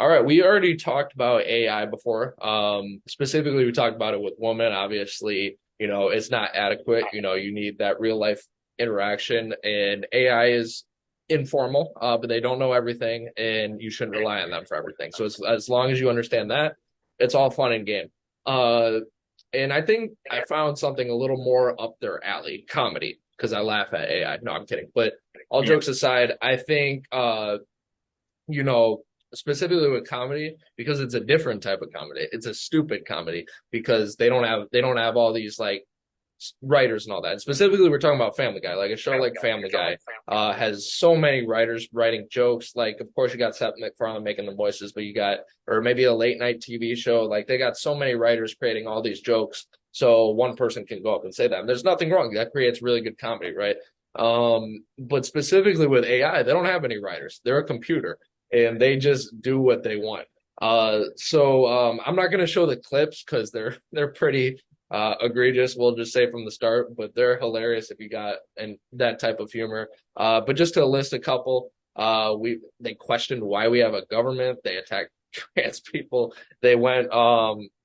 All right, we already talked about AI before. Specifically, we talked about it with women. Obviously, it's not adequate. You need that real life interaction, and AI is informal, but they don't know everything, and you shouldn't rely on them for everything. So as long as you understand that, it's all fun and game. Uh, and I think I found something a little more up their alley, comedy, because I laugh at AI. No, I'm kidding. But all Yeah. jokes aside, I think you know, specifically with comedy, because it's a different type of comedy. It's a stupid comedy because they don't have all these like writers and all that. And specifically, we're talking about Family Guy. Like a show like Family Guy has so many writers writing jokes. Like, of course, you got Seth MacFarlane making the voices, but you got, or maybe a late night TV show. Like they got so many writers creating all these jokes, so one person can go up and say that. And there's nothing wrong. That creates really good comedy, right? But specifically with AI, they don't have any writers. They're a computer and they just do what they want. So I'm not gonna show the clips because they're pretty egregious, we'll just say from the start, but they're hilarious if you got and that type of humor. But just to list a couple, they questioned why we have a government. They attacked trans people. They went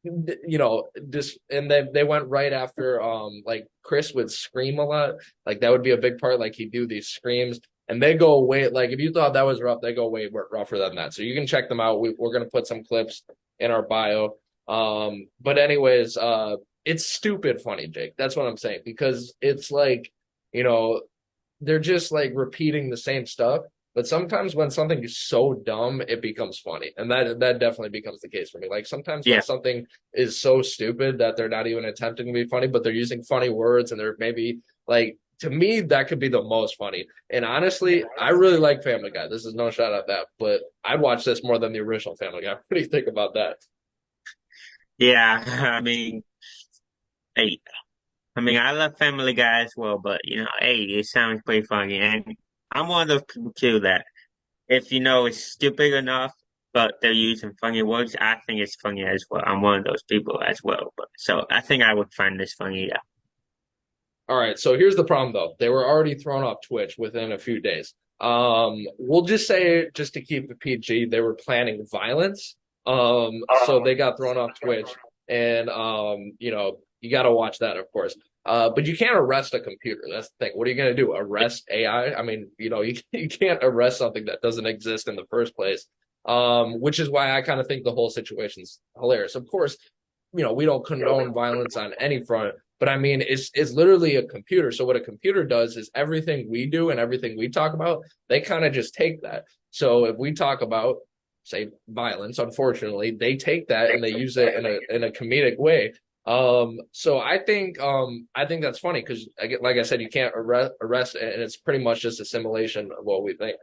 this and they went right after like Chris would scream a lot. Like that would be a big part. Like he'd do these screams. And they go way like if you thought that was rough, they go way rougher than that. So you can check them out. We're gonna put some clips in our bio. But anyways, it's stupid funny, Jake. That's what I'm saying because it's like, you know, they're just like repeating the same stuff. But sometimes when something is so dumb, it becomes funny, and that definitely becomes the case for me. Like sometimes when Yeah. something is so stupid that they're not even attempting to be funny, but they're using funny words, and they're maybe like to me that could be the most funny. And honestly, I really like Family Guy. This is no shot at that, but I'd watch this more than the original Family Guy. What do you think about that? Yeah. I mean, hey, I love Family Guy as well, but hey, it sounds pretty funny. And I'm one of those people too that if it's stupid enough, but they're using funny words, I think it's funny as well. I'm one of those people as well. But so I think I would find this funny. Yeah. All right, so here's the problem though. They were already thrown off Twitch within a few days. We'll just say, just to keep it PG, they were planning violence. So they got thrown off Twitch, and you got to watch that, of course. But you can't arrest a computer. That's the thing. What are you gonna do? Arrest AI? I mean, you can't arrest something that doesn't exist in the first place. Which is why I kind of think the whole situation's hilarious. Of course, we don't condone violence on any front, but I mean, it's literally a computer. So what a computer does is everything we do and everything we talk about, they kind of just take that. So if we talk about, say, violence, unfortunately, they take that and they use it in a comedic way. So I think that's funny because like I said, you can't arrest, and it's pretty much just a simulation of what we think.